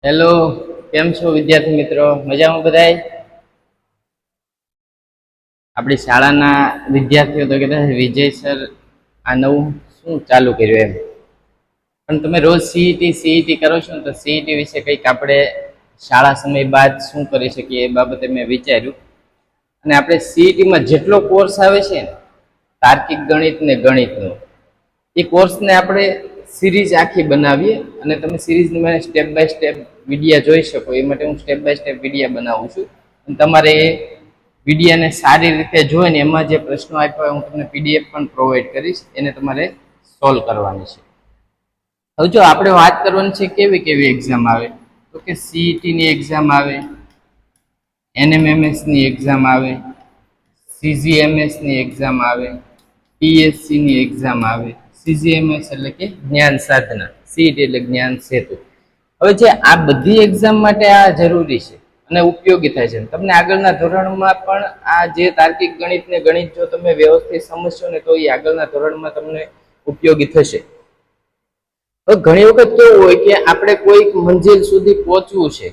Hello, કેમ છો વિદ્યાર્થી મિત્રો? મજામાં બધાય? આપણી શાળાના વિદ્યાર્થીઓ તો કહેતા વિજય સર આ નવું શું ચાલુ કર્યું એમ. પણ તમે રોજ સીઈટી કરો છો ને, તો સીઈટી વિશે કંઈક આપણે શાળા સમય બાદ શું કરી શકીએ એ બાબતે મેં વિચાર્યું. અને આપણે સીઈટીમાં જેટલો કોર્સ આવે છે ને, તાર્કિક ગણિત ને ગણિતનો, એ કોર્સને આપણે સિરીઝ આખી બનાવીએ અને તમે સિરીઝમાં સ્ટેપ બાય સ્ટેપ વિડીયા જોઈ શકો. એ માટે હું સ્ટેપ બાય સ્ટેપ વિડીયા બનાવું છું. અને તમારે એ વિડીયાને સારી રીતે જોઈને એમાં જે પ્રશ્નો આપ્યા હું તમને પીડીએફ પણ પ્રોવાઈડ કરીશ, એને તમારે સોલ્વ કરવાની છે. હવે જો આપણે વાત કરવાની છે કેવી કેવી એક્ઝામ આવે, તો કે સીઈટીની એક્ઝામ આવે, એનએમએમએસની એક્ઝામ આવે, સીજીએમએસની એક્ઝામ આવે, પીએસસીની એક્ઝામ આવે. સીજીએમએસ એટલે કે જ્ઞાન સાધના, સીઈટી એટલે જ્ઞાન સેતુ. હવે જે આ બધી એક્ઝામ માટે આ જરૂરી છે અને ઉપયોગી થાય છે. તમને આગળના ધોરણમાં પણ આ જે તાર્કિક ગણિત ને ગણિત જો તમે વ્યવસ્થિત સમજશો ને, તો એ આગળના ધોરણમાં તમને ઉપયોગી થશે. ઘણી વખત કેવું હોય કે આપણે કોઈક મંજિલ સુધી પહોંચવું છે,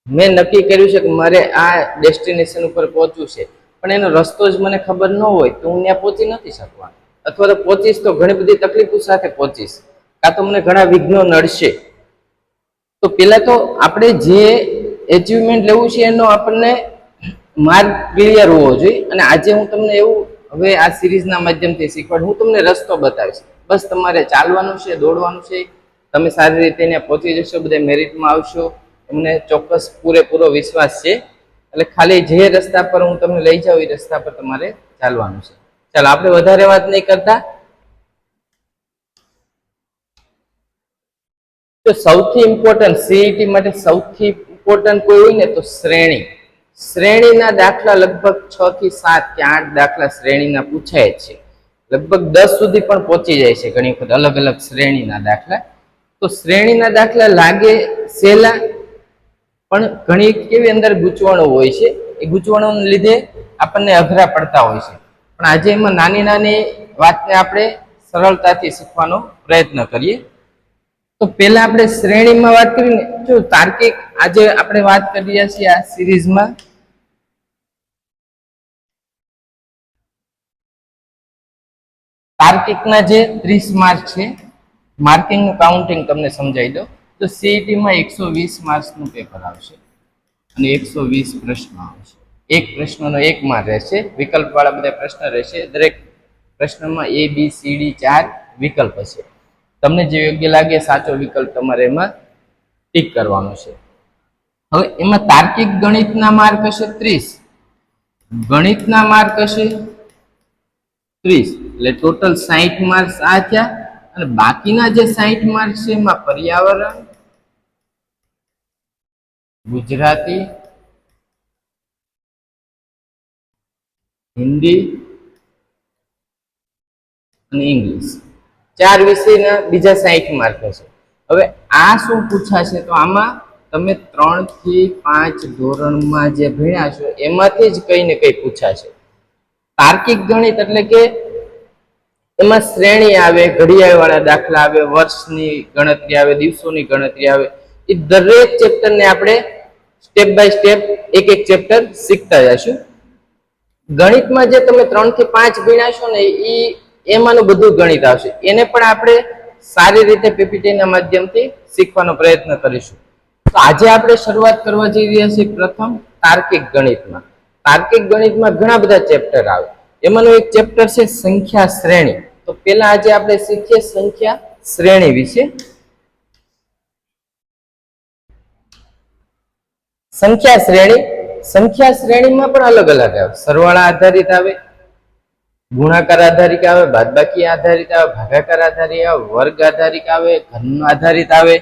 મેં નક્કી કર્યું છે કે મારે આ ડેસ્ટિનેશન ઉપર પહોંચવું છે, પણ એનો રસ્તો જ મને ખબર ન હોય તો હું ત્યાં પહોંચી નથી શકવાનો. અથવા તો પહોંચીશ તો ઘણી બધી તકલીફો સાથે પહોંચીશ, કાં તો મને ઘણા વિઘ્નો નડશે. તો પેલા તો આપણે જે એચિવમેન્ટ લેવું છે એનો આપણને માર્ગ ક્લિયર હોવો જોઈએ. અને આજે હું તમને એવું હવે આ સિરીઝના માધ્યમથી શીખવાડું, હું તમને રસ્તો બતાવીશ. બસ તમારે ચાલવાનું છે, દોડવાનું છે. તમે સારી રીતે ત્યાં પહોંચી જશો, બધા મેરિટમાં આવશો, એમને ચોક્કસ પૂરેપૂરો વિશ્વાસ છે. એટલે ખાલી જે રસ્તા પર હું તમને લઈ જાઉં એ રસ્તા પર તમારે ચાલવાનું છે. ચાલો, આપણે વધારે વાત નહીં કરતા. તો સૌથી ઇમ્પોર્ટન્ટ સીઈટી માટે સૌથી ઇમ્પોર્ટન્ટ કોઈ હોય ને, તો શ્રેણીના દાખલા લગભગ 6 થી 7 કે 8 દાખલા શ્રેણીના પૂછાય છે. લગભગ 10 સુધી પણ પહોંચી જાય છે ઘણી વખત અલગ અલગ શ્રેણીના દાખલા. તો શ્રેણીના દાખલા લાગે સહેલા, પણ ઘણી કેવી અંદર ગૂંચવણો હોય છે. એ ગૂંચવણોને લીધે આપણને અઘરા પડતા હોય છે. પણ આજે એમાં નાની નાની વાતને આપણે સરળતાથી શીખવાનો પ્રયત્ન કરીએ. તો પહેલા આપણે શ્રેણીમાં વાત કરીને, જો તાર્કિક આજે આપણે વાત કરી રહ્યા છીએ આ સિરીઝમાં, તાર્કિકના જે 30 માર્ક છે, માર્કિંગનું કાઉન્ટિંગ તમને સમજાવી દો. તો સીઈટીમાં 120 માર્ક્સનું પેપર આવશે અને 120 પ્રશ્નો આવશે. એક પ્રશ્નનો 1 માર્ક રહેશે. વિકલ્પવાળા બધા પ્રશ્ન રહેશે. દરેક પ્રશ્નમાં A B C D 4 વિકલ્પ હશે. તમને જે યોગ્ય લાગે સાચો વિકલ્પ તમારે એમાં ટીક કરવાનો છે. હવે એમાં તાર્કિક ગણિતના માર્ક હશે 30, ગણિતના માર્ક હશે 30, એટલે ટોટલ 60 માર્ક્સ આ થયા. અને બાકીના જે 60 માર્ક્સ છે એમાં પર્યાવરણ, ગુજરાતી, હિન્દી અને ઇંગ્લિશ, 4 વિષયના બીજા 60 માર્ક હશે. હવે આ શું પૂછાશે, તો આમાં તમે 3 થી 5 ધોરણમાં જે ભણ્યા છો એમાંથી જ કંઈ ને કંઈ પૂછાશે. તાર્કિક ગણિત એટલે કે એમાં શ્રેણી આવે, ઘડિયાળવાળા દાખલા આવે, વર્ષની ગણતરી આવે, દિવસોની ગણતરી આવે. એ દરેક ચેપ્ટરને આપણે સ્ટેપ બાય સ્ટેપ એક એક ચેપ્ટર શીખતા જશું. ગણિતમાં જે તમે 3 થી 5 ભણ્યા છો ને, એમાંનું બધું ગણિત આવશે. એને પણ આપણે સારી રીતે પીપીટીના માધ્યમથી શીખવાનો પ્રયત્ન કરીશું. તો આજે આપણે શરૂઆત કરવા જઈ રહ્યા છીએ પ્રથમ તાર્કિક ગણિતમાં. તાર્કિક ગણિતમાં ઘણા બધા ચેપ્ટર આવે. એમાંનું એક ચેપ્ટર છે સંખ્યા શ્રેણી. તો પહેલા આજે આપણે શીખીએ સંખ્યા શ્રેણી વિશે. સંખ્યા શ્રેણીમાં પણ અલગ અલગ આવે. સરવાળા આધારિત આવે, ગુણાકાર આધારિત આવે, બાદબાકી આધારિત આવે, ભાગાકાર આધારિત આવે, વર્ગ આધારિત આવે, ઘન આધારિત આવે.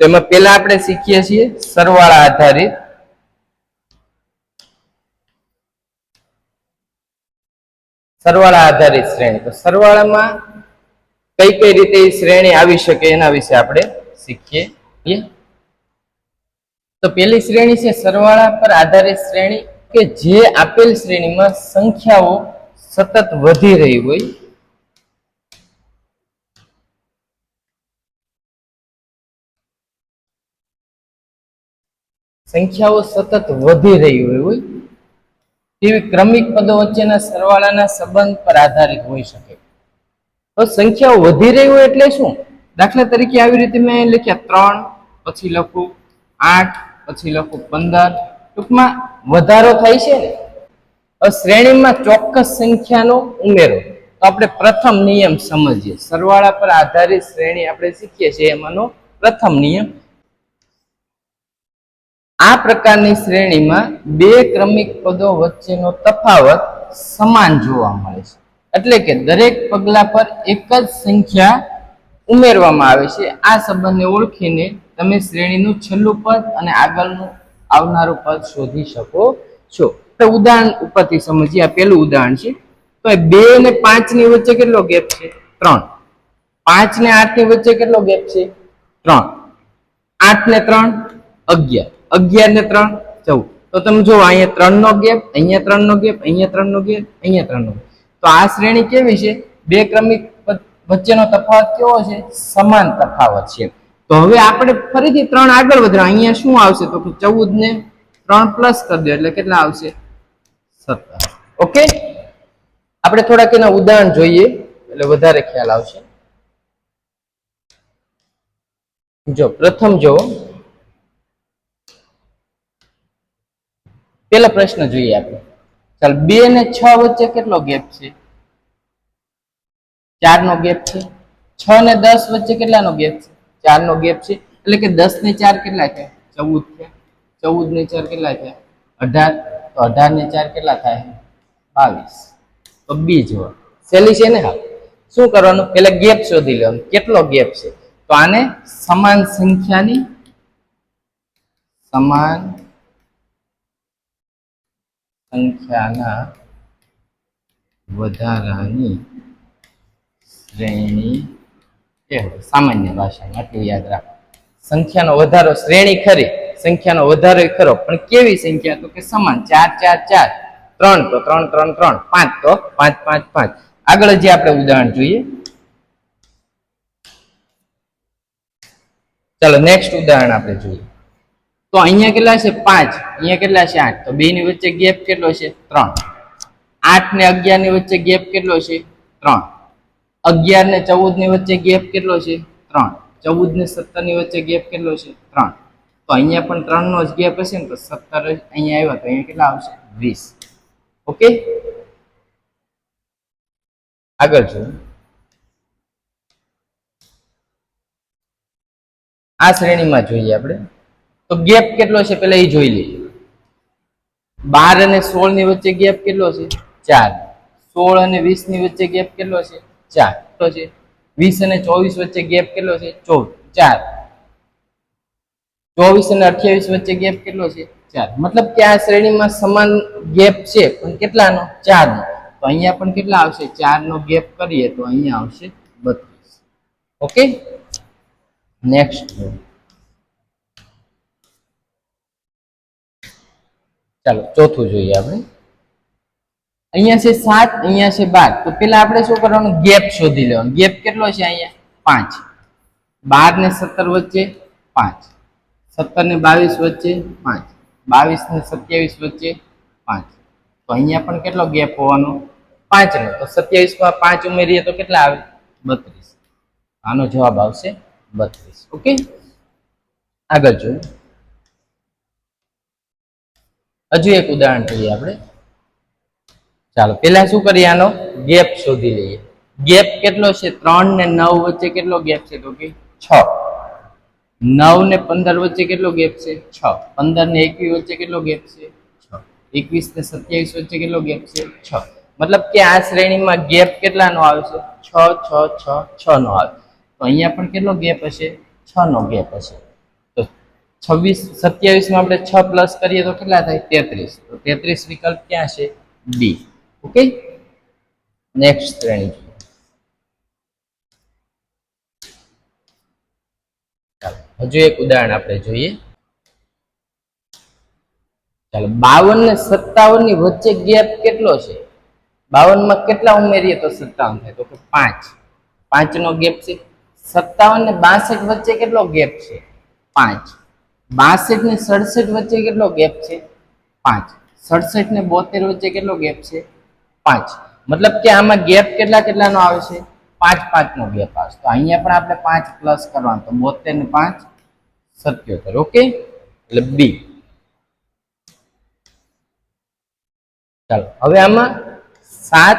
તો એમાં પહેલા આપણે શીખીએ છીએ સરવાળા આધારિત. સરવાળા આધારિત શ્રેણી. તો સરવાળામાં કઈ કઈ રીતે શ્રેણી આવી શકે એના વિશે આપણે શીખીએ. તો પહેલી શ્રેણી છે સરવાળા પર આધારિત શ્રેણી, કે જે આપેલ શ્રેણીમાં સંખ્યાઓ સતત વધી રહી હોય, સંખ્યાઓ સતત વધી રહી હોય તેવી ક્રમિક પદો વચ્ચેના સરવાળાના સંબંધ પર આધારિત હોઈ શકે. તો સંખ્યાઓ વધી રહી હોય એટલે શું? દાખલા તરીકે આવી રીતે મેં લખ્યા 3, પછી લખું 8, પછી લખું 15. ટૂંકમાં વધારો થાય છે ને. શ્રેણીમાં ચોક્કસ સંખ્યાનો ઉમેરો. તો આપણે પ્રથમ નિયમ સમજીએ. સરવાળા પર આધારિત શ્રેણી આપણે શીખીએ છીએ, એમાંનો પ્રથમ નિયમ. આ પ્રકારની શ્રેણીમાં બે ક્રમિક પદો વચ્ચેનો તફાવત સમાન જોવા મળે છે. એટલે કે દરેક પગલા પર એક જ સંખ્યા ઉમેરવામાં આવે છે. આ સંબંધને ઓળખીને તમે શ્રેણીનું છેલ્લું પદ અને આગળનું આવનારું પદ શોધી શકો છો. ઉદાહરણ ઉપરથી સમજીએ. આ પહેલું ઉદાહરણ છે. તો 2 અને 5 ની વચ્ચે કેટલો ગેપ છે? 3. 5 ને 8 ની વચ્ચે કેટલો ગેપ છે? 3. 8 ને 3 11. 11 ને 3 14. તો તમે જુઓ, અહીંયા 3 નો ગેપ, અહીંયા 3 નો ગેપ, અહીંયા 3 નો ગેપ, અહીંયા 3 નો ગેપ. તો આ શ્રેણી કેવી છે? બે ક્રમિક વચ્ચેનો તફાવત કેવો છે? સમાન તફાવત છે. તો હવે આપણે ફરીથી 3 આગળ વધ્યા. અહીંયા શું આવશે? તો 14 ને 3 પ્લસ કરી દો એટલે કેટલા આવશે? 17. ઓકે, આપણે થોડાક એના ઉદાહરણ જોઈએ એટલે વધારે ખ્યાલ આવશે. જો પ્રથમ જો પેલા પ્રશ્ન જોઈએ આપણે. ચાલ, 2 ને 6 વચ્ચે કેટલો ગેપ છે? 4 નો ગેપ છે. 6 ને 10 વચ્ચે કેટલાનો ગેપ છે? 4 નો ગેપ છે. એટલે કે 10 ને 4 કેટલા થયા? 14 થયા. 14 ને 4 કેટલા થયા? 18. તો 18 ને 4 કેટલા થાય? 22. તો બી જુઓ, સહેલી છે ને. હા, શું કરવાનું? પેલા ગેપ શોધી લેવાનું, કેટલો ગેપ છે. તો આને સમાન સંખ્યાની વધારાની શ્રેણી કહેવાય સામાન્ય ભાષામાં. આટલું યાદ રાખો. સંખ્યાનો વધારો, શ્રેણી ખરી, સંખ્યાનો વધારો ખરો, પણ કેવી સંખ્યા? તો કે સમાન. 4 4 4, 3 તો 3 3 3, 5 તો 5 5 5. આગળ જે આપણે ઉદાહરણ જોઈએ. ચાલો નેક્સ્ટ ઉદાહરણ આપણે જોઈએ. તો અહીંયા કેટલા છે? 5. અહીંયા કેટલા છે? 8. તો 2 ની વચ્ચે ગેપ કેટલો છે? 3. 8 ને 11 ની વચ્ચે ગેપ કેટલો છે? 3. 11 ને 14 ની વચ્ચે ગેપ કેટલો છે? 3. 14 ને 17 ની વચ્ચે ગેપ કેટલો છે? 3. તો અહીંયા પણ 3 નો જ ગેપ હશે ને. તો 17 અહીંયા આવ્યા તો અહીંયા કેટલા આવશે? 20. ઓકે, આગળ જોઈએ. આ શ્રેણીમાં જોઈએ આપણે. તો ગેપ કેટલો છે પેલા એ જોઈ લઈએ. 12 અને 16 ની વચ્ચે ગેપ કેટલો છે? 4. 16 અને 20 ની વચ્ચે ગેપ કેટલો છે? 4. તો છે 20 અને 24 વચ્ચે ગેપ કેટલો છે? 4. 24 અને 28 વચ્ચે ગેપ કેટલો છે? 4. મતલબ કે આ શ્રેણીમાં સમાન ગેપ છે, પણ કેટલાનો? 4 નો. તો અહીંયા પણ કેટલા આવશે? 4 નો ગેપ કરીએ તો અહીંયા આવશે 32. Okay, next. ચાલો ચોથું જોઈએ આપણે. અહીંયા છે 7, અહીંયા છે 12. તો પેલા આપણે શું કરવાનું? ગેપ શોધી લેવાનો. ગેપ કેટલો છે? અહીંયા 5. 12 ને 17 વચ્ચે 5. 17 ને 22 વચ્ચે 5. 22 ને 27 વચ્ચે 5. તો અહીંયા પણ કેટલો ગેપ હોવાનો? 5 નો. તો 27 માં 5 ઉમેરીએ તો કેટલા આવે? 32. આનો જવાબ આવશે 32. ઓકે, આગળ જોઈએ. હજુ એક ઉદાહરણ જોઈએ આપણે. ચાલો પેલા શું કરીએ? આનો ગેપ શોધી લઈએ. ગેપ કેટલો છે? 3 ને 9 વચ્ચે કેટલો ગેપ છે? તો કે 6. 9 ને 15 વચ્ચે કેટલો ગેપ છે? 6. 15 ને 21 વચ્ચે કેટલો ગેપ છે? 6. 21 ને 27 વચ્ચે કેટલો ગેપ છે? 6. મતલબ કે આ શ્રેણીમાં ગેપ કેટલાનો આવશે? 6 6 6 6 નો આવે. તો અહીંયા પણ કેટલો ગેપ હશે? 6 નો ગેપ હશે. તો 27 માં આપણે 6 પ્લસ કરીએ તો કેટલા થાય? 33. તો 33 વિકલ્પ ક્યાં છે? ડી. ઓકે, નેક્સ્ટ શ્રેણી. હજુ એક ઉદાહરણ આપણે જોઈએ. ચાલો 52 ને 57 ની વચ્ચે ગેપ કેટલો છે? 52 માં કેટલા ઉમેરીએ તો 57 થાય? તો કે 5. 5 નો ગેપ છે. 57 ને 62 વચ્ચે કેટલો ગેપ છે? 5. 62 ને 67 વચ્ચે કેટલો ગેપ છે? 5. 67 ને 72 વચ્ચે કેટલો ગેપ છે? 5. મતલબ કે આમાં ગેપ કેટલા કેટલાનો આવે છે? 5 5 નો ગેપ આવે છે. તો અહીંયા પણ આપણે 5 પ્લસ કરવાનું, તો 72 ને 5 77. ઓકે, એટલે બી. ચાલો હવે આમાં 7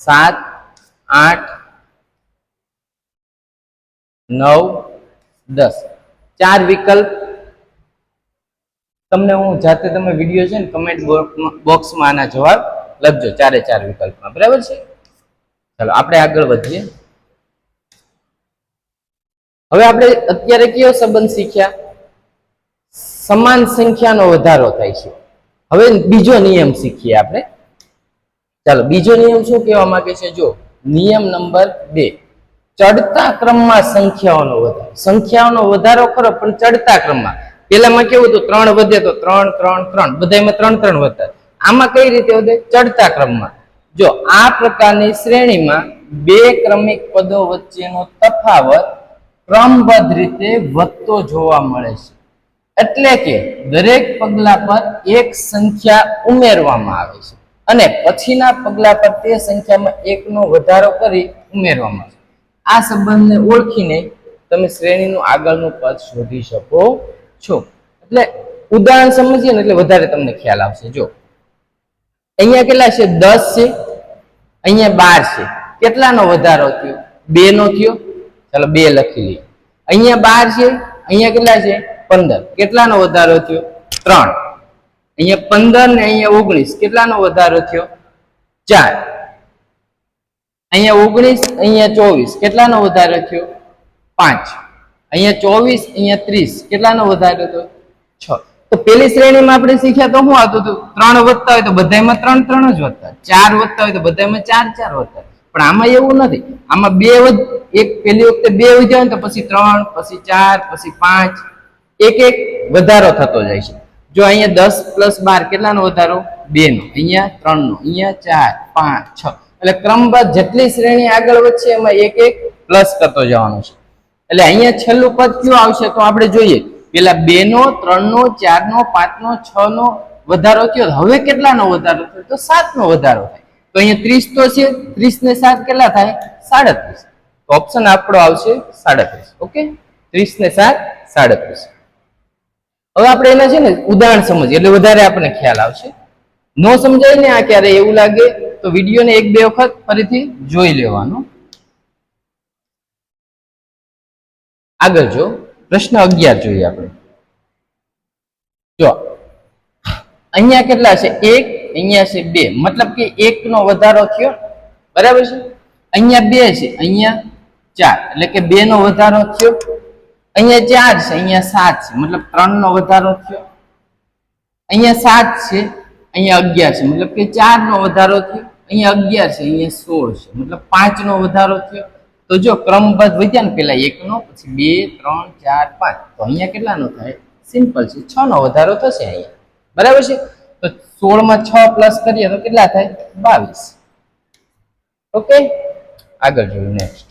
7 8 9 10 ચાર વિકલ્પ તમને હું જાતે તમે વિડીયો છે ને કમેન્ટ બોક્સમાં આના જવાબ લખજો ચારે ચાર વિકલ્પમાં, બરાબર છે? ચાલો આપણે આગળ વધીએ. હવે આપણે અત્યારે કયો સંબંધ શીખ્યા? સમાન સંખ્યાનો વધારો થાય છે. હવે બીજો નિયમ શીખીએ આપણે. ચાલો બીજો નિયમ શું કહેવા માંગે છે? જો નિયમ નંબર 2, ચડતા ક્રમમાં સંખ્યાઓનો વધારો. સંખ્યાઓનો વધારો ખરો પણ ચડતા ક્રમમાં. પેલામાં કેવું હતું? 3 વધે તો 3 3 3, બધામાં 3 3 વધતા. આમાં કઈ રીતે વધે? ચડતા ક્રમમાં. જો આ પ્રકારની શ્રેણીમાં બે ક્રમિક પદો વચ્ચેનો તફાવત ક્રમબદ્ધ રીતે વધતો જોવા મળે છે. એટલે કે દરેક પગલા પર એક સંખ્યા ઉમેરવામાં આવે છે અને પછીના પગલા પર તે સંખ્યામાં એકનો વધારો કરી ઉમેરવામાં આવે છે. આ સંબંધને ઓળખીને તમે શ્રેણીનું આગળનું પદ શોધી શકો છો. એટલે ઉદાહરણ સમજીએ ને એટલે વધારે તમને ખ્યાલ આવશે. જો અહીંયા કેટલા છે? 10 છે, અહીંયા 12 છે. કેટલાનો વધારો થયો? 2 નો થયો. ચાલો 2 લખી લઈએ. અહીંયા 12 છે, અહીંયા કેટલા છે? 15. કેટલાનો વધારો થયો? 3. અહીંયા 15 ને અહીંયા 19. કેટલાનો વધારો થયો? 4. અહીંયા 19, અહીંયા 24. કેટલાનો વધારો થયો? 5. અહીંયા 24, અહીંયા 30. કેટલાનો વધારો થયો? 6. તો પેલી શ્રેણીમાં આપણે શીખ્યા તો શું આવતું હતું? 3 વધતા હોય તો બધામાં 3 3 જ વધતા, 4 વધતા હોય તો બધામાં 4 4 વધતા. પણ આમાં એવું નથી. આમાં એક પેલી વખતે 2 વધ્યા હોય તો પછી 3, પછી 4, પછી 5, એક એક વધારો થતો જાય છે. જો અહીંયા 10 + 12 કેટલાનો વધારો? 2 નો. અહીંયા 3 નો, અહીંયા 4 5 6. એટલે ક્રમબદ્ધ જેટલી શ્રેણી આગળ વધશે એમાં એક એક પ્લસ કરતો જવાનો છે. એટલે અહીંયા છેલ્લું પદ કયું આવશે તો આપણે જોઈએ. પેલા 2 નો, 3 નો, 4 નો, 5 નો, 6 નો વધારો થયો. હવે કેટલાનો વધારો થયો? તો 7 નો વધારો થાય. તો અહીંયા 30 તો છે, 30 ને 7 કેટલા થાય? 37. તો ઓપ્શન આપણો આવશે 37. ઓકે, 30 ને 7 37. હવે આપણે એના છે ને ઉદાહરણ સમજીએ એટલે વધારે આપણને ખ્યાલ આવશે. નો સમજાય ને આ ક્યારે એવું લાગે તો વિડીયોને 1-2 વખત ફરીથી જોઈ લેવાનો. આગળ જો પ્રશ્ન 11 જોઈએ આપણે. જો અહીંયા કેટલા છે? 1, અહીંયા છે 2. મતલબ કે 1 નો વધારો થયો, બરાબર છે? અહીંયા 2 છે, અહીંયા 4, એટલે કે 2 નો વધારો થયો. અહીંયા 4 છે, અહીંયા 7 છે, મતલબ 3 નો વધારો થયો. અહીંયા 7 છે, અહીંયા 11 છે, મતલબ કે 4 નો વધારો થયો. અહીંયા 11 છે, અહીંયા 16 છે, મતલબ 5 નો વધારો થયો. તો જો ક્રમબદ્ધ વધ્યા ને, પેલા 1 નો, પછી 2 3 4 5, તો અહીંયા કેટલાનો થાય? સિમ્પલ છે, 6 નો વધારો થશે અહીંયા, બરાબર છે? તો 16 માં 6 પ્લસ કરીએ તો કેટલા થાય? 22. ઓકે, આગળ જોઈએ નેક્સ્ટ.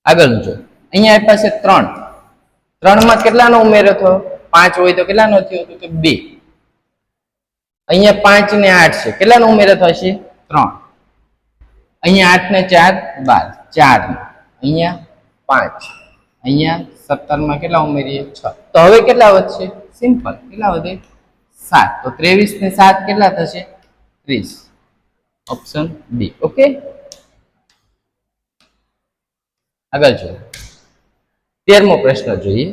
આગળનું જો અહીંયા આપ્યા છે 3. 3 માં કેટલાનો ઉમેરો થયો? 5 હોય તો કેટલાનો થયો? તો 2. અહીંયા 5 ને 8 છે, કેટલાનો ઉમેરો થશે? 3. અહીંયા 8 ને 4 12, 4 નો. અહીંયા 5, અહીંયા 17 માં કેટલા ઉમેરીએ? 6. તો હવે કેટલા વધશે? સિમ્પલ, કેટલા વધે? 7. તો 23 ને 7 કેટલા થશે? 30. Option D. ઓકે, આગળ જોઈએ 13મો પ્રશ્ન જોઈએ.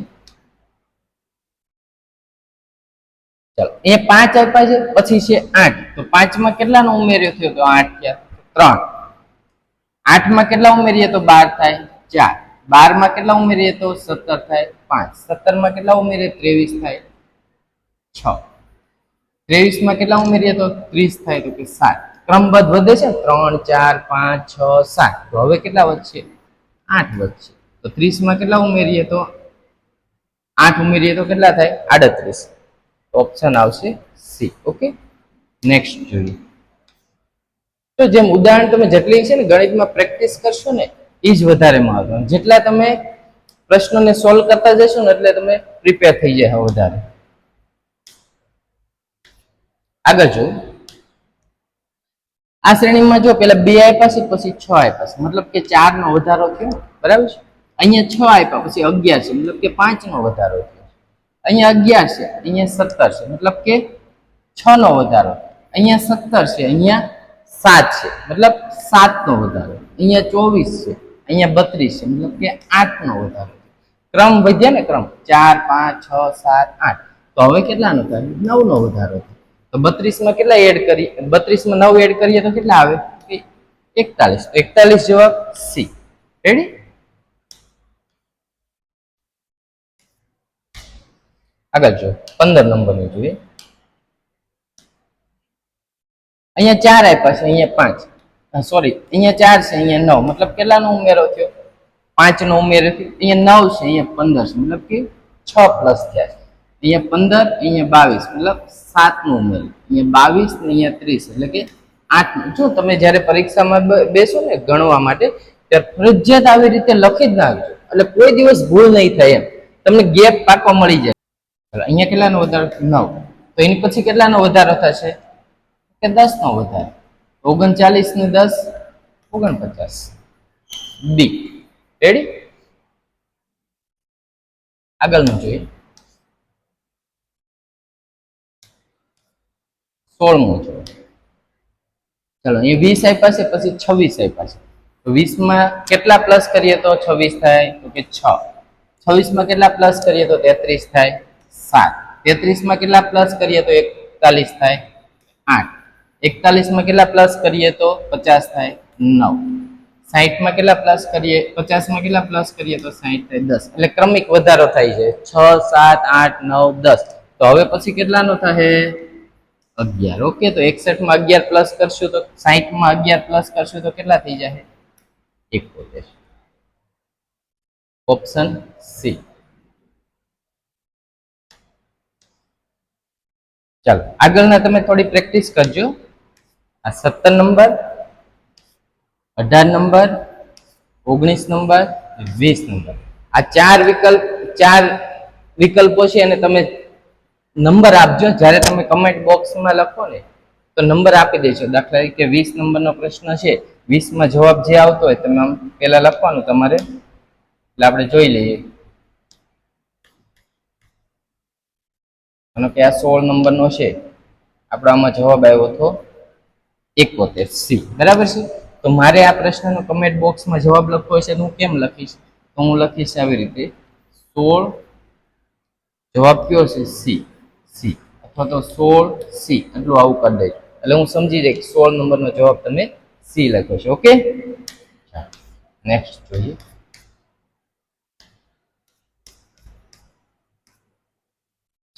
ચાલો અહીંયા 5 આપ્યા છે, પછી છે 8. તો 5 માં કેટલાનો ઉમેર્યો થયો? તો 8 થયા. 3. 8 માં કેટલા ઉમેરીએ તો 12 થાય? 4. 12 માં કેટલા ઉમેરીએ તો 17 થાય? 5. 17 માં કેટલા ઉમેરીએ? 23 થાય? 6. 23 માં કેટલા ઉમેરીએ તો 30 થાય? તો કે 7. ક્રમબદ્ધ વધે છે, 3 4 5 6 7. તો હવે કેટલા વધશે? 8 વધશે. તો 30 માં કેટલા ઉમેરીએ તો 8 ઉમેરીએ તો કેટલા થાય? 38. ઓપ્શન આવશે સી. ઓકે, નેક્સ્ટ જોઈએ. તો જેમ ઉદાહરણ તમે જેટલી છે ને ગણિતમાં પ્રેક્ટિસ કરશો ને એ જ વધારે મહત્વનું. જેટલા તમે પ્રશ્નોને સોલ્વ કરતા જશો ને એટલે તમે પ્રિપેર થઈ જાય વધારે. આગળ જો આ શ્રેણીમાં જો પેલા 2 આપ્યા છે પછી 6 આપ્યા છે, મતલબ કે 4 નો વધારો થયો, બરાબર છે. અહીંયા 6 આપ્યા પછી 11 છે, મતલબ કે 5 નો વધારો થયો. અહીંયા 11 છે, અહીંયા 17 છે, મતલબ કે 6 નો વધારો. અહીંયા 17 છે, અહીંયા 7 છે, મતલબ 7 નો વધારો. અહીંયા 24 છે, અહીંયા 32 છે, મતલબ કે 8 નો વધારો. ક્રમ વધ્યા ને, ક્રમ 4 5 6 7 8. તો હવે કેટલાનો થાય? 9 નો વધારો. તો 32 માં કેટલા એડ કરી? 32 માં 9 એડ કરીએ તો કેટલા આવે? 41. 41 જવાબ સી. રેડી? આગળ જો 15 નંબરનું જોઈએ. અહીંયા 4 આપ્યા છે, અહીંયા 5, સોરી અહીંયા 4 છે, અહીંયા 9, મતલબ કેટલાનો ઉમેરો થયો? 5 નો ઉમેરો થયો. અહીંયા 9 છે, અહીંયા 15 છે, મતલબ કે 6 પ્લસ થયા છે. અહીંયા 15, અહીંયા 22, મતલબ 7 નો ઉમેરો. અહીંયા 22 ને અહીંયા 30, એટલે કે 8. જો તમે જ્યારે પરીક્ષામાં બેસો ને ગણવા માટે ત્યારે ફરજિયાત આવી રીતે લખી જ નાખજો, એટલે કોઈ દિવસ ભૂલ નહીં થાય. એમ તમને ગેપ પાકો મળી જાય. અહીંયા કેટલાનો વધારો? 9. તો એની પછી કેટલાનો વધારો થશે? કે 10 નો વધારો. 39 ને 10 49. બી. રેડી? આગળનું જોઈએ. 16મું જોઈએ. ચલો અહીંયા 20 આપ્યા છે, પછી 26 આપ્યા છે. તો 20 માં કેટલા પ્લસ કરીએ તો 26 થાય? તો કે 6. 26 માં કેટલા પ્લસ કરીએ તો 33 થાય? 7. 33 માં કેટલા પ્લસ કરીએ તો 41 થાય? 8. 41 માં કેટલા પ્લસ કરીએ તો 50 થાય? 9. 60 માં કેટલા પ્લસ કરીએ? 50 માં કેટલા પ્લસ કરીએ તો 60 થાય? 10. એટલે ક્રમિક વધારો થાય છે. 6 7 8 9 10. તો હવે પછી કેટલાનો થાય? 11. ઓકે, તો 61 માં 11 પ્લસ કરશું તો 60 માં 11 પ્લસ કરશું તો કેટલા થઈ જાય? 71. Option C. ચાલો આગળના તમે થોડી પ્રેક્ટિસ કરજો. આ 17 નંબર, 18 નંબર, 19 નંબર, 20 નંબર, આ ચાર વિકલ્પો છે અને તમે નંબર આપજો. જ્યારે તમે કમેન્ટ બોક્સમાં લખો ને તો નંબર આપી દેજો. દાખલા તરીકે 20 નંબરનો પ્રશ્ન છે, 20 માં જવાબ જે આવતો હોય તમે આમ પેલા લખવાનું તમારે, એટલે આપણે જોઈ લઈએ. અને કે આ 16 નંબરનો છે, આપણો આમાં જવાબ આવ્યો હતો 71 સી. બરાબર છે? તો મારે આ પ્રશ્નનો કમેન્ટ બોક્સમાં જવાબ લખવો છે તો હું કેમ લખીશ? તો હું લખીશ આવી રીતે 16, જવાબ કયો છે? સી. સી અથવા તો 16 સી, એટલું આવું કરી દેજો એટલે હું સમજી જાય કે 16 નંબરનો જવાબ તમે સી લખ્યો છે. ઓકે, નેક્સ્ટ જોઈએ.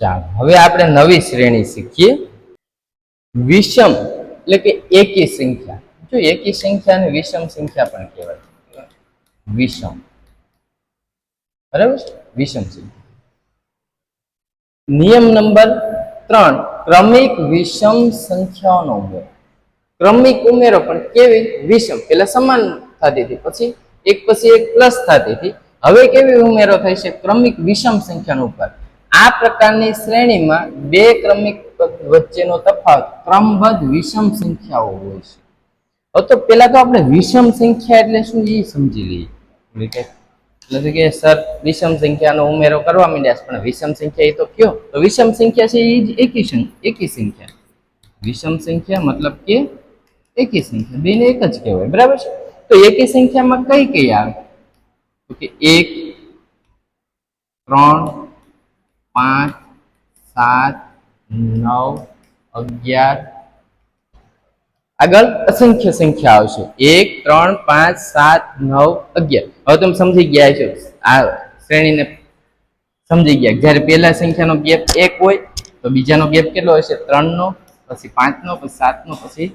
ચાલો હવે આપણે નવી શ્રેણી શીખીએ. વિષમ એટલે કે એકી સંખ્યા. જો એકી સંખ્યાને વિષમ સંખ્યા પણ કહેવાય. વિષમ, બરાબર છે? વિષમ સંખ્યા. નિયમ નંબર 3, ક્રમિક વિષમ સંખ્યાઓનો ઉમેરો. ક્રમિક ઉમેરો પણ કેવી? વિષમ. પેલા સમાન થતી હતી, પછી એક પ્લસ થતી હતી. હવે કેવી ઉમેરો થઈ છે? ક્રમિક વિષમ સંખ્યાનો ઉપર. આ પ્રકારની શ્રેણીમાં બે ક્રમિક વચ્ચેનો તફાવત ક્રમબદ્ધ વિષમ સંખ્યાઓ હોય છે. હવે તો પેલા તો આપણે વિષમ સંખ્યા એટલે શું એ સમજી લઈએ. એટલે કે સર વિષમ સંખ્યાનો ઉમેરો કરવા માંડ્યા છે, પણ વિષમ સંખ્યા એ તો કયો? તો વિષમ સંખ્યા છે એ જ એકી સંખ્યા. વિષમ સંખ્યા મતલબ કે એકી સંખ્યા, બેને એક જ કહેવાય. બરાબર છે? તો એકી સંખ્યામાં કઈ કઈ આવે? તો કે 1 3 5 7 9 11. આગળ અસંખ્ય સંખ્યા આવશે 1 3 5 7 9 11. હવે તમે સમજી ગયા છો, આ શ્રેણીને સમજી ગયા. જ્યારે પહેલા સંખ્યાનો ગેપ 1 હોય તો બીજાનો ગેપ કેટલો હશે? 3 નો, પછી 5 નો, પછી 7 નો, પછી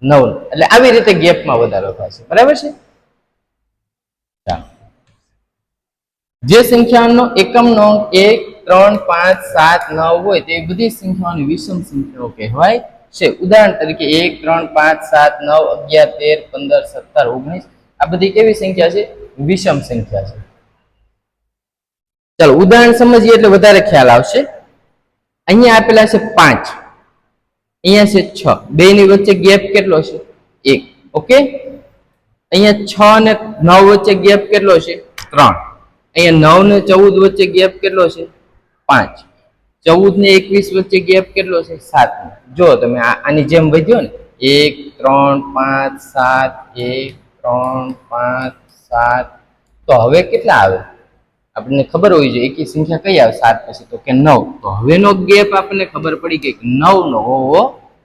9 નો. એટલે આવી રીતે ગેપમાં વધારો થશે. બરાબર છે? ચાલો, જે સંખ્યાનો એકમનો અંક 1 3 5 7 9 હોય તે બધી સંખ્યાઓની વિષમ સંખ્યાઓ કહેવાય છે. ઉદાહરણ તરીકે 1 3 5 7 9 11 13 15 17 19 આ બધી કેવી સંખ્યા છે? વિષમ સંખ્યા છે. ચાલો ઉદાહરણ સમજીએ એટલે વધારે ખ્યાલ આવશે. અહીંયા આપેલા છે 5, અહીંયા છે 6, બેની વચ્ચે ગેપ કેટલો છે? 1. ઓકે, અહીંયા 6 અને 9 વચ્ચે ગેપ કેટલો છે? 3. અહીંયા 9 ને 14 વચ્ચે ગેપ કેટલો છે? 5. 14 ને 21 વચ્ચે ગેપ કેટલો છે? 7. જો તમે આની જેમ વધ્યો ને 1 3 5 7 1 3 5 7, તો હવે કેટલા આવે? આપણને ખબર હોવી જોઈએ એકી સંખ્યા કઈ આવે 7 પછી, તો કે 9. તો હવેનો ગેપ આપણને ખબર પડી ગઈ કે 9 નો હોવો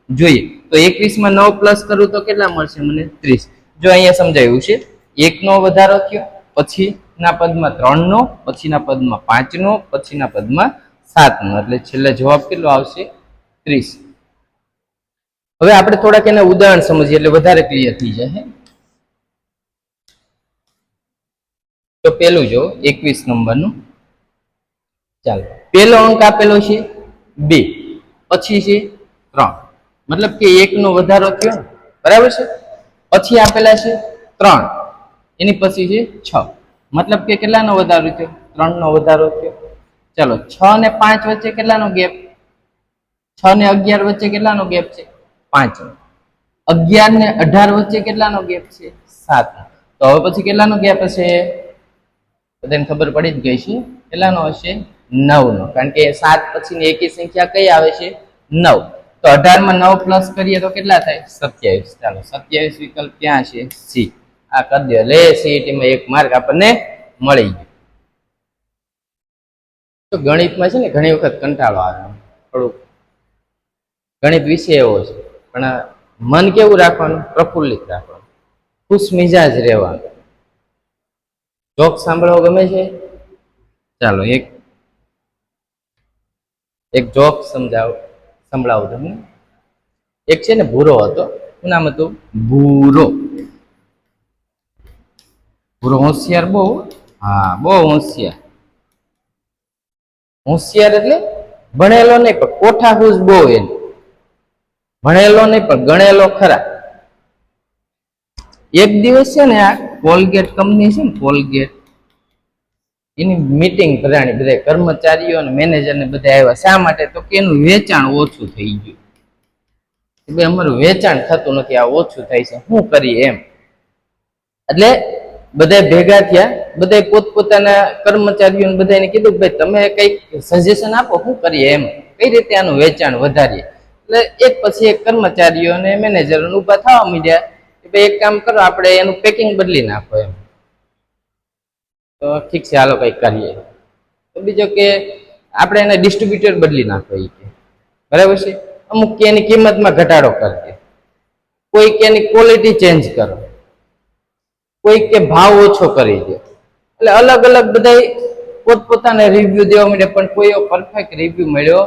જોઈએ. તો 21 માં 9 પ્લસ કરું તો કેટલા મળશે મને? 30. જો અહીંયા સમજાયું છે 1 નો વધારો થયો, પછીના પદમાં 3 નો, પછીના પદમાં 5 નો, પછીના પદમાં 7 નો, એટલે છેલ્લે જવાબ કેટલો આવશે? 30. હવે આપણે થોડાક એના ઉદાહરણ સમજીએ એટલે વધારે ક્લિયર થઈ જાય. તો પેલું જો 21 નંબરનું, ચાલો પેલો અંક આપેલો છે 2, પછી છે 3, મતલબ કે 1 નો વધારો થયો, બરાબર છે. પછી આપેલા છે 3, એની પછી છે 6, મતલબ કે કેટલાનો વધારો થયો? 3 નો વધારો થયો. ચાલો 6 ને 5 વચ્ચે કેટલાનો ગેપ? 6 ને 11 વચ્ચે કેટલાનો ગેપ છે? 5 નો. 11 ને 18 વચ્ચે કેટલાનો ગેપ છે? 7 નો. તો હવે પછી કેટલાનો ગેપ હશે? બધાને ખબર પડી જ ગઈ છે. કેટલાનો હશે? 9 નો, કારણ કે 7 પછીની એકી સંખ્યા કઈ આવે છે? 9. તો 18 માં 9 પ્લસ કરીએ તો કેટલા થાય? 27. ચાલો 27 વિકલ્પ ક્યાં છે? સી. આ કરી દો એટલે સીઈટી માં 1 માર્ક આપણને મળી ગયો. તો ગણિતમાં છે ને ઘણી વખત કંટાળો આવે, થોડુંક ગણિત વિષય એવો છે, પણ મન કેવું રાખવાનું? પ્રફુલ્લિત રાખવાનું, ખુશ મિજાજ રહેવાનું. જોક સાંભળવો ગમે છે? ચાલો એક જોક સંભળાવું તમને. એક છે ને ભૂરો હતો, શું નામ હતું? ભૂરો. ભૂરો હોશિયાર બહુ, હા બહુ હોશિયાર. હોશિયાર એટલે ભણેલો નહીં પણ કોઠા હુજ બહુ, એને ભણેલો નહીં પણ ગણેલો ખરા. એક દિવસ છે ને આ કોલગેટ કંપની છે ને, કોલગેટ, એની મીટિંગ ભરાણી, બધા કર્મચારીઓ અને મેનેજર ને બધા આવ્યા. શા માટે? તો કે એનું વેચાણ ઓછું થઈ ગયું. ભાઈ અમારું વેચાણ થતું નથી, આ ઓછું થાય છે, શું કરીએ એમ. એટલે બધા ભેગા થયા, બધા પોતપોતાના કર્મચારીઓને બધાને કીધું ભાઈ તમે કઈક સજેશન આપો, શું કરીએ એમ, કઈ રીતે આનું વેચાણ વધારીએ. એટલે એક પછી એક કર્મચારીઓ અને મેનેજરો ઉભા થવા માંડ્યા કે ભાઈ એક કામ કરો, આપણે એનું પેકિંગ બદલી નાખો એમ. તો ઠીક છે હાલો કઈક કરીએ. તો બીજો કે આપણે એને ડિસ્ટ્રીબ્યુટર બદલી નાખો, એ કે બરાબર છે. અમુક કે એની કિંમતમાં ઘટાડો કરી દે, કોઈ કે એની ક્વોલિટી ચેન્જ કરો, કોઈ કે ભાવ ઓછો કરી દે. એટલે અલગ અલગ બધા પોતપોતાના રિવ્યુ દેવા માંડે, પણ કોઈ પરફેક્ટ રિવ્યુ મળ્યો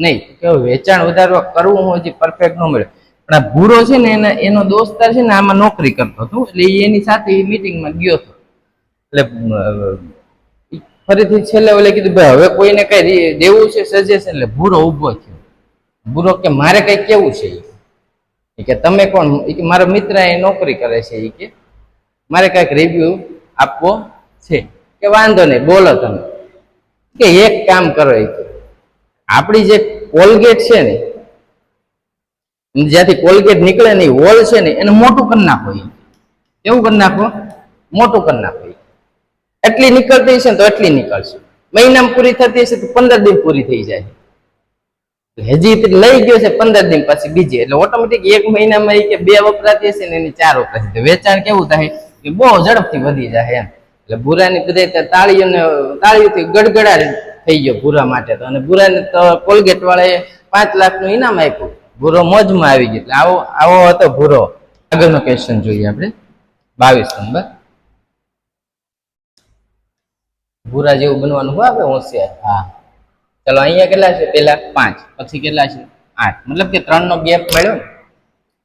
નહીં કે વેચાણ વધારવા કરવું હોય છે, પરફેક્ટ ન મળ્યો. પણ આ ભૂરો છે ને એનો દોસ્તાર છે ને આમાં નોકરી કરતો હતો, એટલે એની સાથે મીટિંગમાં ગયો હતો. એટલે ફરીથી છેલ્લે ઓલે કીધું ભાઈ હવે કોઈને કઈ દેવું છે સજેશન. એટલે ભૂરો ઉભો થયો. ભૂરો કે મારે કઈ કેવું છે? એ કે તમે કોણ? એ કે મારો મિત્ર એ નોકરી કરે છે, એ કે મારે કઈક રિવ્યુ આપવો છે. કે વાંધો નહીં બોલો તમે. કે એક કામ કરો, એ કે આપણી જે કોલગેટ છે ને, જ્યાંથી કોલગેટ નીકળે ને હોલ છે ને એને મોટું કરી નાખો. એવું કરી નાખો, મોટું કરી નાખો. એટલી નીકળતી હશે ને તો એટલી નીકળશે. મહિનામાં પૂરી થતી હશે તો 15 દિન પૂરી થઈ જાય. હજી લઈ ગયો છે 15 દિન પછી બીજી, એટલે ઓટોમેટિક એક મહિનામાં એ કે 2 વપરાતી હશે ને એની 4 વપરાતી. વેચાણ કેવું થાય કે બહુ ઝડપથી વધી જાય એમ. એટલે ભૂરાની બધા તાળીઓથી ગડગડા થઈ ગયો ભૂરા માટે તો. અને ભૂરાને તો કોલગેટ વાળાએ 5 લાખનું ઇનામ આપ્યું. ભૂરો મોજમાં આવી ગયો. એટલે આવો હતો ભૂરો. આગળનો ક્વેશ્ચન જોઈએ આપણે, 22 નંબર. ભૂરા જેવું બનવાનું હોય આપણે હોશિયાર. હા ચલો અહીંયા કેટલા છે? પેલા 5, પછી કેટલા છે? 8, મતલબ કે 3 નો ગેપ મળ્યો ને.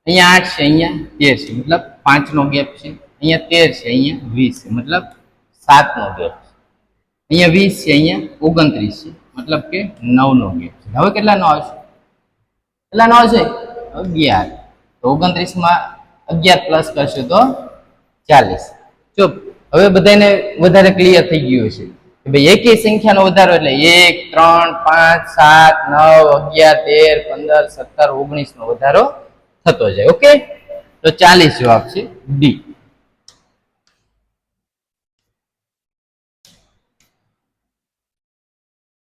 અહીંયા 8 છે, અહીંયા 13 છે, મતલબ 5 નો ગેપ છે. અહીંયા 13 છે, અહીંયા 20 છે, મતલબ 7 નો ગેપ છે. અહીંયા 20 છે, અહીંયા 29 છે, મતલબ કે 9 નો ગેપ છે. હવે કેટલાનો આવશે? કેટલાનો આવશે? 11. તો 29 માં 11 પ્લસ કરશું તો 40. ચૂપ. હવે બધાને વધારે ક્લિયર થઈ ગયું છે કે ભાઈ એકી સંખ્યાનો વધારો એટલે 1 3 5 7 9 11 13 15 17 19 નો વધારો થતો જાય. ઓકે, તો 40 જવાબ છે ડી.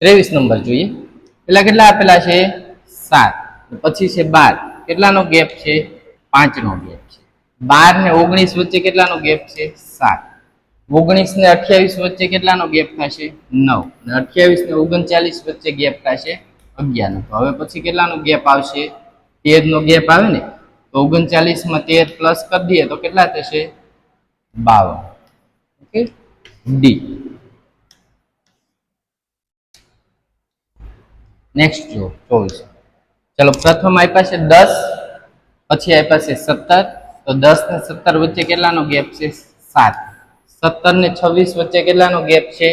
ત્રેવીસ નંબર જોઈએ. પેલા કેટલા આપેલા છે? 7. પછી છે 12. કેટલાનો ગેપ છે? 5 નો ગેપ છે. 12 ને 19 વચ્ચે કેટલાનો ગેપ છે? 7. 19 ને 28 વચ્ચે કેટલાનો ગેપ થશે? 9. અને 28 ને 39 વચ્ચે ગેપ થશે 11 નો. તો હવે પછી કેટલાનો ગેપ આવશે? 13 નો ગેપ આવે ને. તો 39 માં 13 પ્લસ કરી દઈએ તો કેટલા થશે? 52. Okay, D. નેક્સ્ટ જો 24. ચલો, પ્રથમ આપ્યા છે 10, પછી આપ્યા છે 17. તો 10 ને 17 વચ્ચે કેટલાનો ગેપ છે? 7. 17 ને 26 વચ્ચે કેટલાનો ગેપ છે?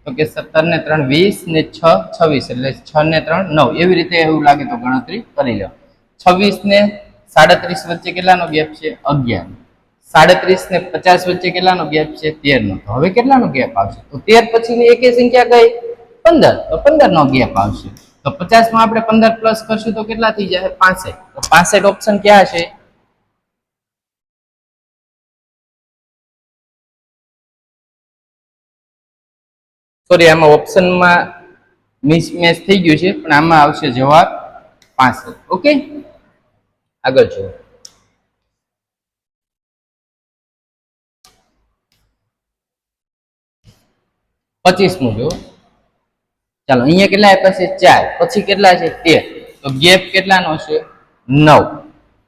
તો કે 17 ને 3 20 ને 6 26, એટલે 6 ને 3 9. એવી રીતે એવું લાગે તો ગણતરી કરી લો. 26 ને 37 વચ્ચે કેટલાનો ગેપ છે? 11. 37 ને 50 વચ્ચે કેટલાનો ગેપ છે? 13 નો. તો હવે કેટલાનો ગેપ આવશે? તો 13 પછીની એકી સંખ્યા કઈ? 15. તો 15 નો ગેપ આવશે. તો 50 માં આપણે 15 પ્લસ કરશું તો કેટલા થઈ જાય? 65. તો 65 ઓપ્શન ક્યાં છે? સોરી, આમાં ઓપ્શનમાં મિસમેચ થઈ ગયું છે, પણ આમાં આવશે જવાબ 65. ઓકે, આગળ જુઓ. 25મું જુઓ. ચાલો, અહીંયા કેટલા આપ્યા છે? 4. પછી કેટલા છે? 13. તો ગેપ કેટલાનો છે? 9.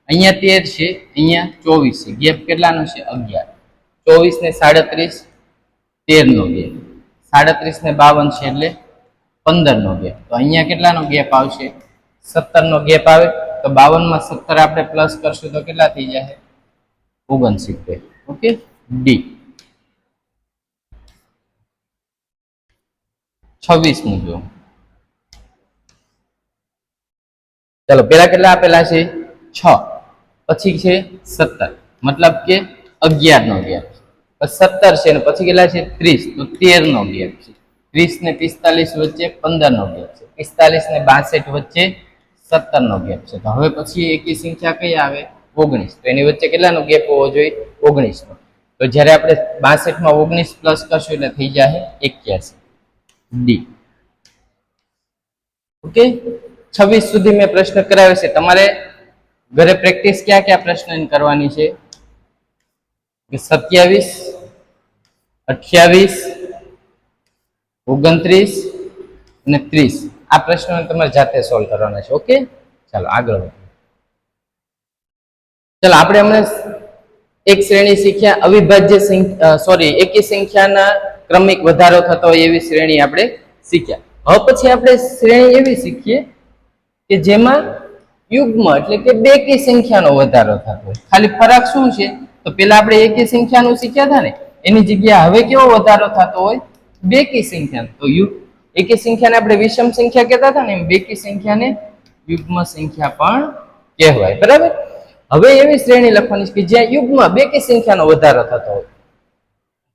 અહીંયા 13 છે, અહીંયા 24 છે. ગેપ કેટલાનો છે? 11. 24 ને 37 13 નો ગેપ. 37 ને 52 છે એટલે 15 નો ગેપ. તો અહીંયા કેટલાનો ગેપ આવશે? 17 નો ગેપ આવે. તો 52 માં 17 આપણે પ્લસ કરશું તો કેટલા થઈ જશે? 69. Okay, D. 26મું જો. ચાલો, પેલા કેટલા આપેલા છે? 6. પછી છે 17, મતલબ કે 11 નો ગેપ. 17 છે ને પછી કેટલા છે? 30. તો 13 નો ગેપ છે. 30 ને 45 વચ્ચે 15 નો ગેપ છે. 45 ને 62 વચ્ચે 17 નો ગેપ છે. તો હવે પછી એકી સંખ્યા કઈ આવે? 19. તો એની વચ્ચે કેટલાનો ગેપ હોવો જોઈએ? 19 નો. તો જ્યારે આપણે 62 માં 19 પ્લસ કરશું એટલે થઈ જાય 81. ડી. ઓકે, 26 સુધી મેં પ્રશ્ન કરાવ્યો છે. તમારે ઘરે પ્રેક્ટિસ ક્યાં ક્યાં પ્રશ્ન કરવાની છે? 27, 28, 29 અને 30. આ પ્રશ્નો તમારે જાતે સોલ્વ કરવાના છે. ઓકે, ચાલો આગળ વધીએ. ચાલો, આપણે હમણાં એક શ્રેણી શીખ્યા. અવિભાજ્ય એકી સંખ્યાના ક્રમિક વધારો થતો હોય એવી શ્રેણી આપણે શીખ્યા. હવે પછી આપણે શ્રેણી એવી શીખીએ કે જેમાં યુગ્મ એટલે કે બેકી સંખ્યાનો વધારો થતો હોય. ખાલી ફરક શું છે? તો પેલા આપણે એકી સંખ્યાનું શીખ્યા હતા ને, એની જગ્યાએ હવે કેવો વધારો થતો હોય? બેકી સંખ્યાનો. તો એકી સંખ્યાને આપણે વિષમ સંખ્યા કહેતા હતા ને, એમ બેકી સંખ્યાને યુગ્મ સંખ્યા પણ કહેવાય. બરાબર? હવે એવી શ્રેણી લખવાની છે કે જ્યાં યુગ્મ બેકી સંખ્યાનો વધારો થતો હોય.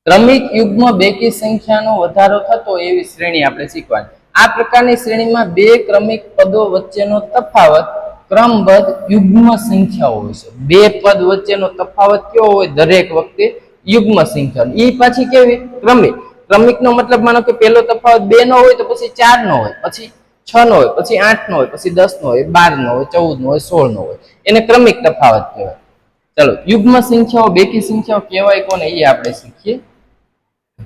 ક્રમિક યુગ્મ બેકી સંખ્યાનો વધારો થતો હોય એવી શ્રેણી આપણે શીખવાની. આ પ્રકારની શ્રેણીમાં બે ક્રમિક પદો વચ્ચેનો તફાવત ક્રમબદ્ધ યુગ્મ સંખ્યાઓ હોય છે. બે પદ વચ્ચેનો તફાવત કેવો હોય? દરેક વખતે યુગ્મ સંખ્યા. ઈ પાછી કેવી? ક્રમિક. ક્રમિકનો મતલબ માનો કે પહેલો તફાવત 2 નો હોય તો પછી 4 નો હોય, પછી 6 નો હોય, પછી 8 નો હોય, પછી 10 નો હોય, 12 નો હોય, 14 નો હોય, 16 નો હોય. એને ક્રમિક તફાવત કહેવાય. ચલો, યુગ્મ સંખ્યાઓ બેકી સંખ્યાઓ કહેવાય કોને? એ આપણે શીખીએ.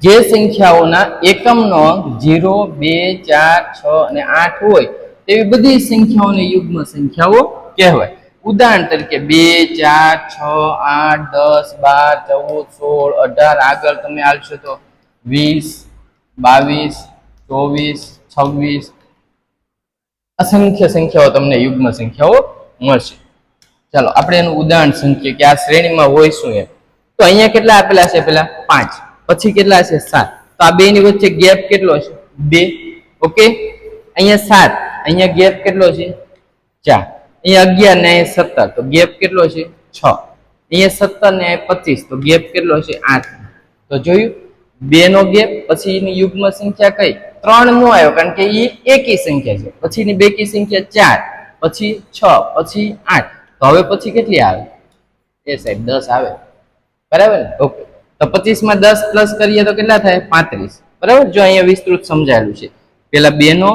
જે સંખ્યાઓના એકમનો અંક 0, 2, 4, 6 અને 8 હોય તેવી બધી સંખ્યાઓને યુગ્મ સંખ્યાઓ કહેવાય. ઉદાહરણ તરીકે 2, 4, 6, 8, 10, 12, 14, 16, 18. આગળ તમે આવશો તો 20, 22, 24, 26. અસંખ્ય સંખ્યાઓ તમને યુગ્મ સંખ્યાઓ મળશે. ચાલો, આપણે એનું ઉદાહરણ સમજીએ કે આ શ્રેણીમાં હોય શું એમ. તો અહીંયા કેટલા આપેલા છે? પેલા 5, પછી કેટલા છે? 7. તો આ બે ની વચ્ચે ગેપ કેટલો છે? 2. ઓકે, અહીંયા 7, અહીંયા ગેપ કેટલો છે? 4. અહીંયા 11 ને 17 તો ગેપ કેટલો છે 6. અહીંયા 17 ને 25 તો ગેપ કેટલો છે 8. તો જોયું 2 નો ગેપ, પછીની યુગ્મ સંખ્યા કઈ 3 નો આવ્યો કારણ કે એ એકી સંખ્યા છે, પછીની બેકી સંખ્યા 4, પછી 6, પછી 8. તો હવે પછી કેટલી આવે એ સાહેબ 10 આવે, બરાબર ને? ઓકે, તો 25 માં 10 પ્લસ કરીએ તો કેટલા થાય 35, બરાબર. જો અહીંયા વિસ્તૃત સમજાયેલું છે, પેલા 2 નો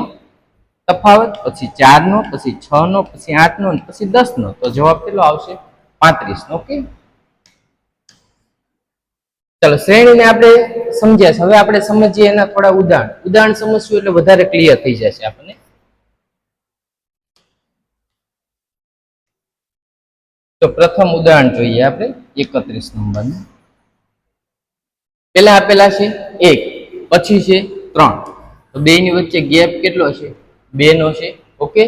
તફાવત, પછી 4 નો, પછી 6 નો, પછી 8 નો, પછી 10 નો. તો જવાબ કેટલો આવશે 35. ઓકે, ચલો શ્રેણીને આપણે સમજ્યા છે. હવે આપણે સમજીએ એના થોડા ઉદાહરણ સમજશું એટલે વધારે ક્લિયર થઈ જશે આપણને. તો પ્રથમ ઉદાહરણ જોઈએ આપણે 31 નંબરનું. પેલા આપેલા છે 1, પછી છે 3. તો બે ની વચ્ચે ગેપ કેટલો છે 2 નો છે. ઓકે,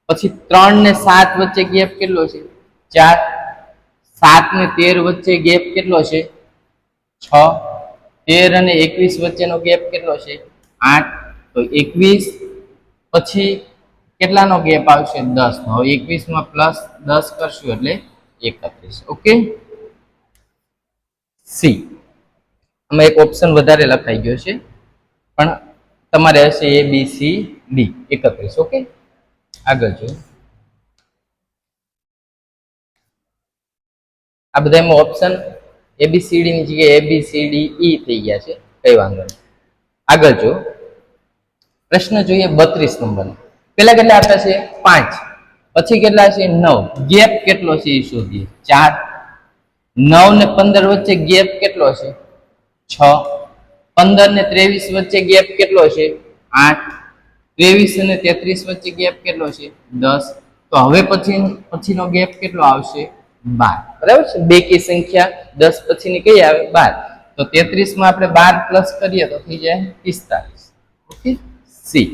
પછી 3 ને 7 વચ્ચે ગેપ કેટલો છે 4. 7 ને 13 વચ્ચે ગેપ કેટલો છે 6. 13 અને 21 વચ્ચેનો ગેપ કેટલો છે 8. તો 21 પછી કેટલાનો ગેપ આવશે 10 નો. હવે 21 માં પ્લસ 10 કરશું એટલે 31. ઓકે, સી આમાં એક ઓપ્શન વધારે લખાઈ ગયો છે, પણ તમારે હશે A B C D 31. Okay, આગળ જોઈએ. આ બધામાં ઓપ્શન ABCD ની જગ્યાએ ABCD E થઈ ગયા છે, કઈ વાંધો નહીં. આગળ જો પ્રશ્ન જોઈએ 32 નંબરનો. પેલા કેટલા આપ્યા છે 5, પછી કેટલા છે 9. ગેપ કેટલો છે એ શોધીએ. 4. 9 ને 15 વચ્ચે ગેપ કેટલો છે 6. 15 ને 23 વચ્ચે ગેપ કેટલો છે 8. 23 અને 33 વચ્ચે ગેપ કેટલો છે 10. તો હવે પછીનો ગેપ કેટલો આવશે 12, બરાબર છે. બેકી સંખ્યા 10 પછીની કઈ આવે 12. તો 33 માં આપણે 12 પ્લસ કરીએ તો થઈ જાય 45. Okay, C.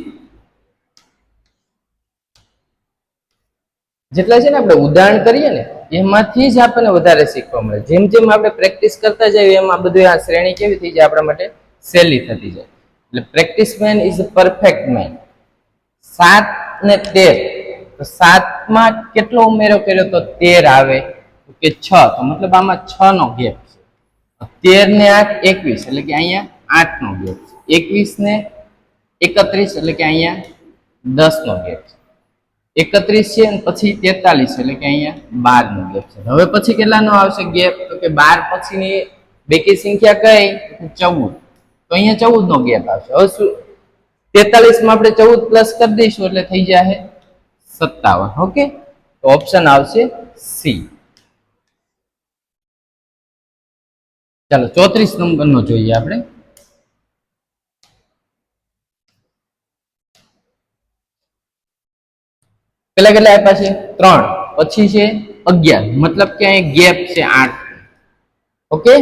જેટલા છે ને આપણે ઉદાહરણ કરીએ ને એમાંથી જ આપણને વધારે શીખવા મળે. જેમ જેમ આપણે પ્રેક્ટિસ કરતા જઈએ એમ આ બધું આ શ્રેણી કેવી થઈ જાય આપણા માટે સહેલી થતી જાય. એટલે practice man is a perfect man. 7 ને 13, તો 7 માં કેટલો ઉમેરો કર્યો તો 13 આવે કે 6. તો મતલબ આમાં 6 નો ગેપ છે. 13 ને 8 21, એટલે કે અહીંયા 8 નો ગેપ છે. 21 ને 31, એટલે કે અહીંયા 10 નો ગેપ છે. 31 છે અને પછી 43, એટલે કે અહીંયા 12 નો ગેપ છે. હવે પછી કેટલાનો આવશે ગેપ? તો કે 12 પછીની બેકી સંખ્યા કઈ 14. તો અહીંયા 14 નો ગેપ આવશે. હવે શું 43 માં આપણે 14 પ્લસ કરી દઈશું એટલે થઈ જાય 57. ઓકે, તો ઓપ્શન આવશે સી. ચાલો 34 નંબરનો જોઈએ આપણે. પેલા કેટલા આપ્યા છે 3, પછી છે 11, મતલબ કે અહીં ગેપ છે 8. ઓકે,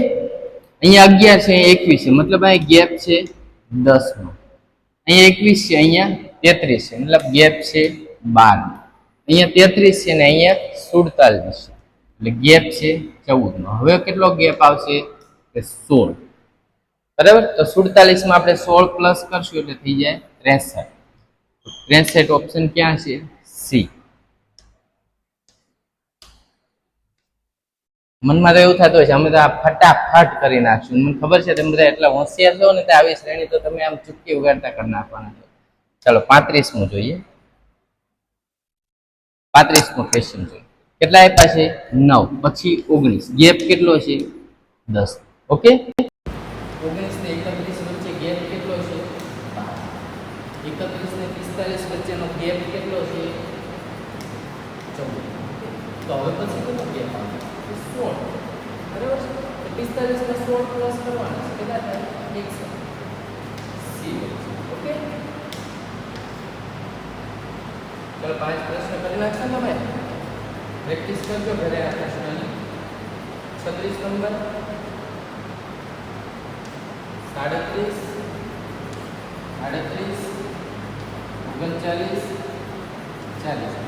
અહીંયા 11 છે 21 છે, મતલબ અહીં ગેપ છે 10 નો. અહીંયા 21 છે, અહીંયા 33 છે, મતલબ ગેપ છે 12. અહીંયા 33 છે ને અહીંયા 47 છે, એટલે ગેપ છે 14 નો. હવે કેટલો ગેપ આવશે કે 16, બરાબર. તો 47 માં આપણે 16 પ્લસ કરશું એટલે થઈ જાય 63. 63 ઓપ્શન ક્યાં છે સી. મનમાં તો એવું થતું હોય છે અમે તો આ ફટાફટ કરી નાખશું. મને ખબર છે તમે બધા એટલા હોશિયાર છો ને તે આવી શ્રેણી તો તમે આમ ચૂપકી ઉગાડતા કરી નાખવાના છો. ચાલો 35 જોઈએ. 35 ક્વેશ્ચન જોઈએ. કેટલા આપ્યા છે 9, પછી 19, ગેપ કેટલો છે 10. ઓકે, 19 ને 31 વચ્ચે ગેપ કેટલો છે 12. 31 ને 45 વચ્ચેનો ગેપ કેટલો છે 14. તો હવે પછી કેટલો ગેપ આવે 16, બરાબર છે. 45 ને 16 પ્લસ કરવાના છે, કેટલા થાય 100. સી. ઓકે, ચલો 5 પ્રશ્ન કરી નાખશો ને ભાઈ. પ્રેક્ટિસ કરજો ઘરે આ પ્રશ્નની. 36 નંબર, 37, 38, 39, 40.